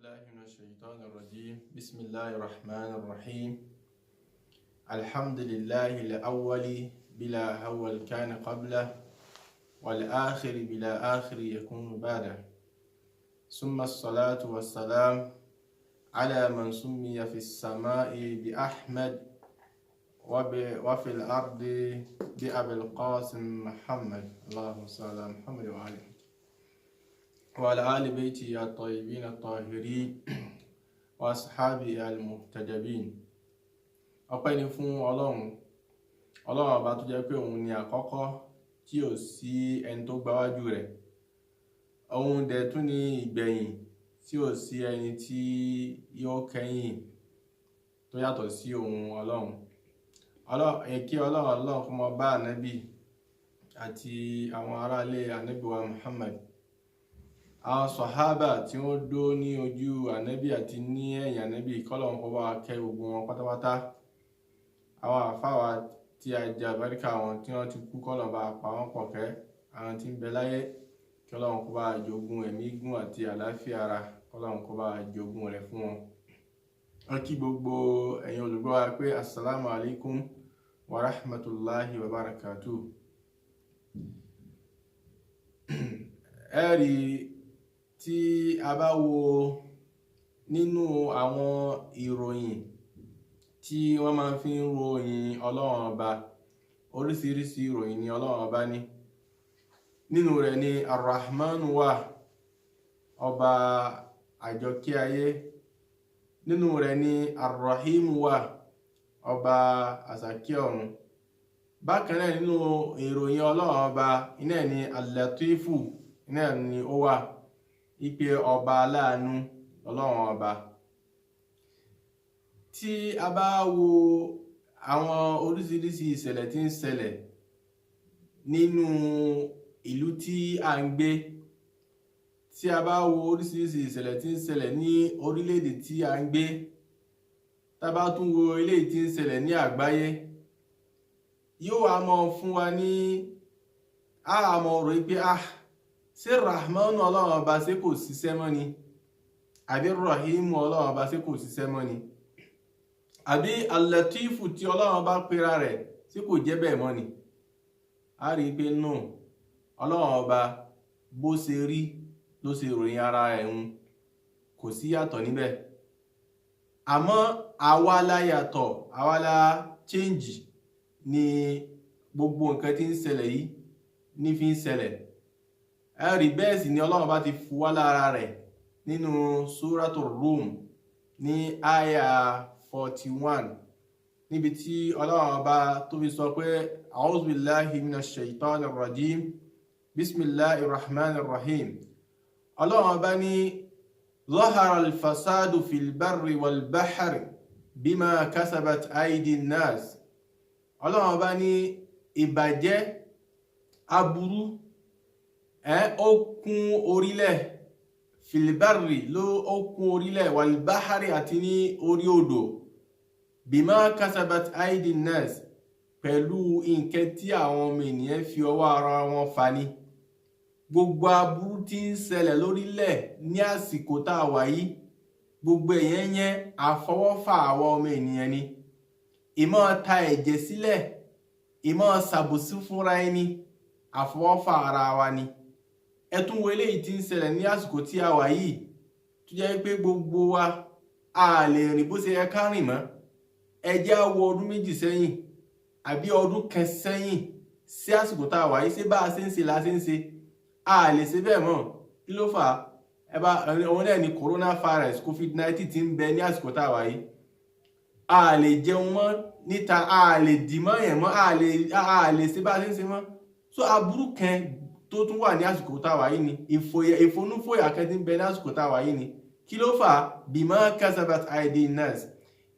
بالله من الشيطان الرجيم بسم الله الرحمن الرحيم الحمد لله الأول بلا أول كان قبله والآخر بلا آخر يكون بعده ثم الصلاة والسلام على من سمي في السماء بأحمد وفي الأرض بأبي القاسم محمد اللهم صل على محمد وعلى آل بيته الطيبين الطاهرين وأصحابه المهتدبين. ọpẹ́ ni fún ọlọ́run ọba tó jẹ́ pé òun ni àkọ́kọ́ tí ò sí ẹni tó gbáwájú rẹ̀, òun dẹ̀ tún ní ìgbẹ̀yìn tí ò sí ẹni tí yóò kẹ́yìn tó yàtọ̀ sí òun ọlọ́run. Kí ọlọ́run kó máa bá ànábì àti àwọn aráalé ànábì wa Muhammad, àwọn sàhábà tí wọ́n dó ní ojú ànábì àti ní ẹ̀yìn ànábì, kọ́lọ́run kó bá kẹ́ gbogbo wọn pátápátá. Àwọn àfáwà tí a jẹ àbáríkà wọn tí wọ́n ti kú, kọ́lọ́run bá pa wọ́n pọ̀ kẹ́. Àwọn tí ń bẹ láyé, kọ́lọ́run kó bá jogún ẹ̀mí gígùn àti àlàáfíà ara, kọ́lọ́run kó bá jogún rẹ̀ fún wọn. Wọ́n kí gbogbo ẹ̀yin olùgbọ́ wa pé assalamu alaikum wa rahmatullahi wa barakatuh. Ẹ̀rí tí a bá wo nínú àwọn ìròyìn tí wọ́n máa fi ń ròyìn ọlọ́run ọba, oríṣiríṣi ìròyìn ni ọlọ́run ọba ní. Nínú rẹ̀ ni Ar-Rahman wà, ọba àjọkẹ́ ayé. Nínú rẹ̀ ni Ar-Rahim wà, ọba àsàkẹ́ ọ̀run. Bákan náà nínú ìròyìn ọlọ́run ọba iná ni Al-Latifu iná ni ó wà, ìpè ọba aláàánú ọlọ́run ọba. Tí a bá wo àwọn oríṣiríṣi ìṣẹ̀lẹ̀ tí ń ṣẹlẹ̀ nínú ìlú tí a ń gbé, tí a bá wo oríṣiríṣi ìṣẹ̀lẹ̀ tí ń ṣẹlẹ̀ ní orílẹ̀-èdè tí a ń gbé, tá bá tún wo eléyìí tí ń ṣẹlẹ̀ ní àgbáyé, yóò wá mọ́ fún wa ní àmọ́ rò pé ṣé Rahman ọlọ́run ọba ṣé kò ṣiṣẹ́ mọ́ ni? Àbí Rahim ọlọ́run ọba ṣé kò ṣiṣẹ́ mọ́ ni? Àbí Al-Latifu tí ọlọ́run ọba pera rẹ̀ ṣé kò jẹ́ bẹ́ẹ̀ mọ́ ni? A rí pé no, ọlọ́run ọba bó ṣe rí ló ṣe ròyìn ara ẹ̀ ń, kò sí yàtọ̀ níbẹ̀. Àmọ́ àwa la yàtọ̀, àwa la change ni gbogbo nǹkan tí ń ṣẹlẹ̀ yìí ní fi ń ṣẹlẹ̀. Ẹ̀rí bẹ́ẹ̀ sì ni ọlọ́run bá ti fún wa lára rẹ̀ nínú Suratul Rum ní àyà 41, níbi tí ọlọ́run bá tó fi sọ pé a'udhu billahi minash shaitanir rajim bismillahir rahmanir rahim. Ọlọ́run bá ní zahara al-fasadu fil barri wal bahri bima kasabat aydin nas. Ọlọ́run bá ní ìbàjẹ́, aburú, ó kún orílẹ̀, filibari ló ó kún orílẹ̀, walbahari àti ní orí odò, bima kasabat aidin nas, pẹ̀lú nǹkan tí àwọn ọmọ ènìyàn fi ọwọ́ ara wọn fà ní. Gbogbo aburú tí ń ṣẹlẹ̀ lórílẹ̀ ní àsìkò tá a wà yìí, gbogbo èyàn yẹn àfọwọ́fà àwọn ọmọ ènìyàn ni. Ìmọ̀ ta ẹ̀jẹ̀ sílẹ̀, ìmọ̀ ṣàbòsí fúnra ẹni, àfọwọ́fà ara wa ni. Ẹtún wo eléyìí tí ń ṣẹlẹ̀ ní àsìkò tí a wà yìí, tó jẹ́ pé gbogbo wa a lè rìn bó ṣe yẹ ká rìn mọ́. Ẹ jẹ́ á wo ọdún méjì sẹ́yìn àbí ọdún kan sẹ́yìn sí àsìkò tá a wà yìí, ṣé bá a ṣe ń ṣe la ṣe ń ṣe? A lè ṣe bẹ́ẹ̀ mọ́. Kí ló fà á? Òun náà ni coronavirus COVID-19 tí ń bẹ ní àsìkò tá a wà yìí. A lè jẹun mọ́ níta, a lè dì mọ́ yẹn mọ́, a lè ṣe bá a ṣe ń ṣe mọ́. So aburú kan tó tún wà ní àsìkò tá a wà yìí ni ìfonúfòyà kan tí ń bẹ ní àsìkò tá a wà yìí ni. Kí ló fà á? Bima kasabat aydin nas,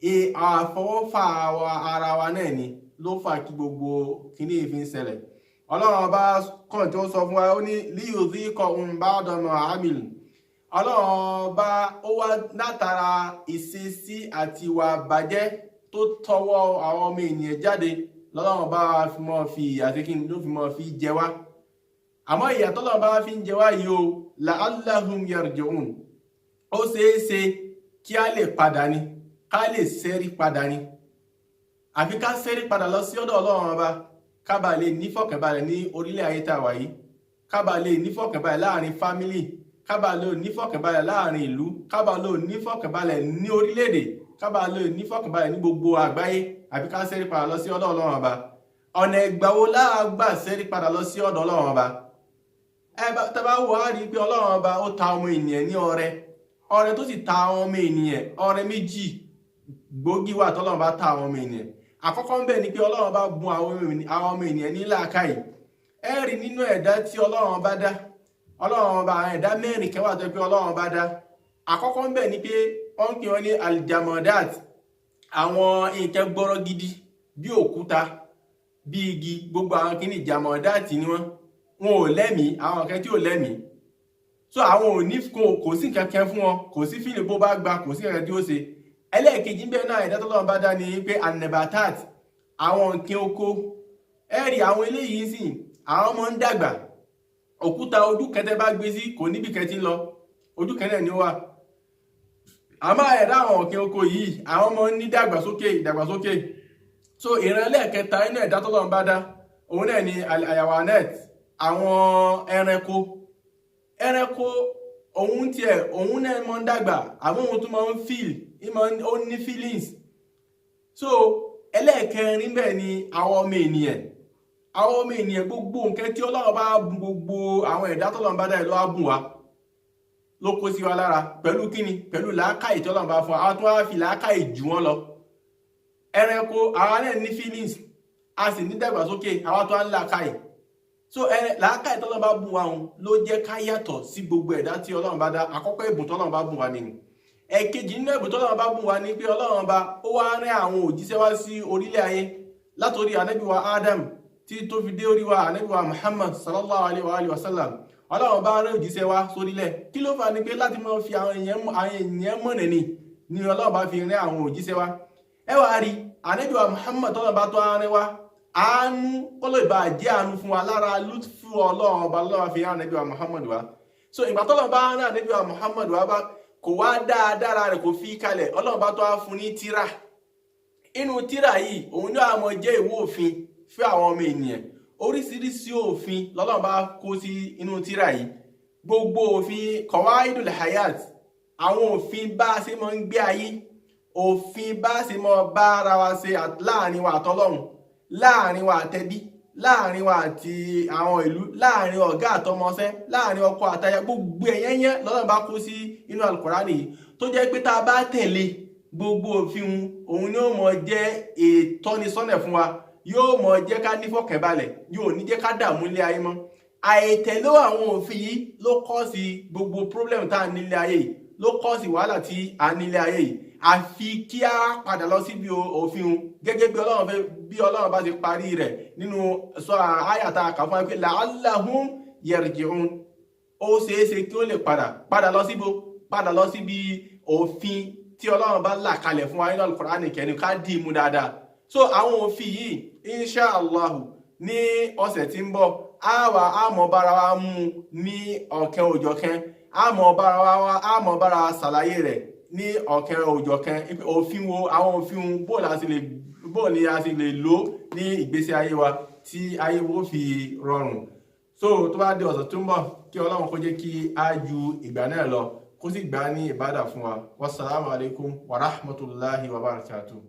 àfọwọ́fà ara wa náà ni ló fà kí gbogbo kíní fi ń ṣẹlẹ̀. Ọlọ́run ọba kàn tí ó sọ fún wa, ó ní liyudhiqahum ba'da ma 'amilu. Ọlọ́run ọba ó wá látara ìṣesí àti ìwà bàjẹ́ tó tọwọ́ àwọn ọmọ ènìyàn jáde, lọ́lọ́run ọba fi mọ́ fi ìyà tí kíni ló fi mọ́ fi jẹ wá. Àmọ́ ìyà tọ́lọ́run bá fi ń jẹ wá yìí o, la'allahum yarji'un, ó ṣeéṣe kí a lè padà ni, ká lè ṣẹ́rí padà ni, àfi ká ṣẹ́rí padà lọ sí ọ̀dọ̀ Ọlọ́run ọba ká bá lè nífọ̀kànbalẹ̀ ní orílẹ̀ ayé tá a wà yìí, ká bá lè nífọ̀kànbalẹ̀ láàrin fámílì, ká bá lè nífọ̀kànbalẹ̀ láàrin ìlú, ká bá lè nífọ̀kànbalẹ̀ ní orílẹ̀-èdè, ká bá lè nífọ̀kànbalẹ̀ ní gbogbo àgbáyé, àfi ká ṣẹ́rí padà lọ sí ọ̀dọ̀ Ọlọ́run ọba. Ọ̀nà ìgbàwo láàgbà ṣẹ́rí padà lọ sí ọ̀dọ̀ Ọlọ́run ọba? Tẹ́ bá wò á rí pé Ọlọ́run ọba ó ta ọmọ ènìyàn ní ọrẹ, ọrẹ tó sì ta ọmọ ènìyàn, ọrẹ méjì gbòógì wà tọ́lọ́run bá ta ọmọ ènìyàn. Àkọ́kọ́ ń bẹ ni pé Ọlọ́run bá bùn àwọn ọmọ ènìyàn ní làákàyè. Ẹ rí nínú ẹ̀dá tí Ọlọ́run bá dá, Ọlọ́run bá ẹ̀dá mẹ́rin kan wà tó pé Ọlọ́run bá dá. Àkọ́kọ́ ń bẹ ni pé wọ́n ń pè wọ́n ní aljamadat, àwọn nǹkan gbọ́rọ̀ gidi bí òkúta, bí igi, gbogbo àwọn kìíní jamadat ni wọ́n ò lẹ́mìí, àwọn nǹkan tí ò lẹ́mìí. So àwọn ò ní kò sí nǹkan kan fún wọn, kò sí fílì bó bá gba, kò sí nǹkan tí ó ṣe. Ẹlẹ́ẹ̀kejì ń bẹ náà ẹ̀dá tọ́lọ́run bá dá ni pé annabatat, àwọn nǹkan oko. Ẹ rí àwọn eléyìí sì àwọn ọmọ ń dàgbà, òkúta ojú kẹtẹ bá gbé sí kò níbi kẹtí lọ, ojú kẹtẹ ni ó wà. Àmọ́ ẹ̀dá àwọn nǹkan oko yìí àwọn ọmọ ní ìdàgbàsókè. So ìran ẹlẹ́ẹ̀kẹta inú ẹ̀dá tọ́lọ́run bá dá òun náà ni ayawanet, àwọn ẹranko òun náà mọ́ ń dàgbà, àmọ́ òun tún máa ń feel, ó ní feelings. So ẹlẹ́ẹ̀kẹrin bẹ́ẹ̀ ni àwọn ọmọ ènìyàn gbogbo nǹkan tí Ọlọ́run bá bùn gbogbo àwọn ẹ̀dá tọ́lọ́run bá dá ló wá bùn wa, ló kó sí wa lára pẹ̀lú kíni, pẹ̀lú làákàyè tí Ọlọ́run bá fún wa, àwọn tó wá fi làákàyè jù wọ́n lọ. Ẹranko àwọn náà ní feelings, a sì ní dàgbàsókè, àwọn tó wá ń làákàyè. So làákàyè tọ́lọ́run bá bùn wa òun ló jẹ́ ká yàtọ̀ sí gbogbo ẹ̀dá tí Ọlọ́run bá dá. Àkọ́kọ́ ìbùn tọ́lọ́run bá bùn wa nìyí. Ẹ̀kejì nínú ìbùn tọ́lọ́run bá bùn wa ni pé Ọlọ́run bá ó wá rán àwọn òjíṣẹ́ wá sí orílẹ̀ ayé, látorí ànábì wa Adam tí tó fi dé orí wa ànábì wa Muhammad sallallahu alaihi wa sallam. Ọlọ́run bá rán òjíṣẹ́ wá sórílẹ̀. Kí ló fà ní pé láti máa fi àwọn èèyàn mọ̀nà ni Ọlọ́run bá fi rán àwọn òjíṣẹ́ wá. Ẹ wá rí ànábì wa Muhammad tọ́lọ́run bá tó rán wá, àánú kọ́lọ̀ ìbá jẹ́ àánú fún wa lára lútfù Ọlọ́run ọba lọ́wọ́ fi rán ànábì wa Muhammad wá. So ìgbà tọ́lọ́run bá rán ànábì wa Muhammad wá bá kò wá dáadáa rẹ̀ kò fi kalẹ̀, Ọlọ́run bá tó wá fún ní tírà. Inú tírà yìí òun ní àwọn jẹ́ ìwé òfin fún àwọn ọmọ ènìyàn. Oríṣiríṣi òfin l'Ọlọ́run bá kó sí inú tírà yìí. Gbogbo òfin qawaidul hayat, àwọn òfin bá ṣe máa ń gbé ayé, òfin bá ṣe máa bá ara wa ṣe láàrin wa àtọlọ́run, láàrin wa àtẹbí, láàrin wa àti àwọn ìlú, láàrin ọ̀gá àtọmọṣẹ́, láàrin ọkọ àtaya, gbogbo ẹ̀yẹ́yẹ́ l'Ọlọ́run bá kó sí inú Al-Qur'ani yìí, tó jẹ́ pé tá a bá tẹ̀lé gbogbo òfin òun ni ó mọ jẹ́ ìtọ́nisọ́nà fún wa, yóò mọ jẹ́ ká nífọ̀kànbalẹ̀, yóò ní jẹ́ ká dààmú ilé ayé mọ́. Àìtẹ̀lé àwọn òfin yìí ló kọ́ sí gbogbo problem tá a nílé ayé yìí, ló kọ́ sí wàhálà tí a nílé ayé yìí. Àfi kí a padà lọ síbi òfin gẹ́gẹ́ bí Ọlọ́run bá ti parí rẹ̀ nínú àyàtà àkàfún pé la'allahum yarji'un. Ó ṣeéṣe kí ó lè padà lọ síbi òfin tí Ọlọ́run bá là kalẹ̀ fún wa nínú Al-Qur'ani kẹ́ni ká dì mú dáadáa. So àwọn òfin yìí inshallah ní ọ̀sẹ̀ tí ń bọ̀ a mọ̀ bára wa mú ní ọ̀kan òjọ̀kan, a mọ̀ bára wa ṣàlàyé rẹ̀ ní ọ̀kan òjọ̀kan. Òfin wo, àwọn òfin bó ni a sì lè lò ní ìgbésí ayé wa tí ayé wo fi rọrùn. So tó bá di ọ̀sẹ̀ tó ń bọ̀ kí Ọlọ́run kó jẹ́ kí a ju ìgbà náà lọ, kó sì gbà ní ìbádà fún wa. Wassalamu alaikum wa rahmatullahi wa barakatuh.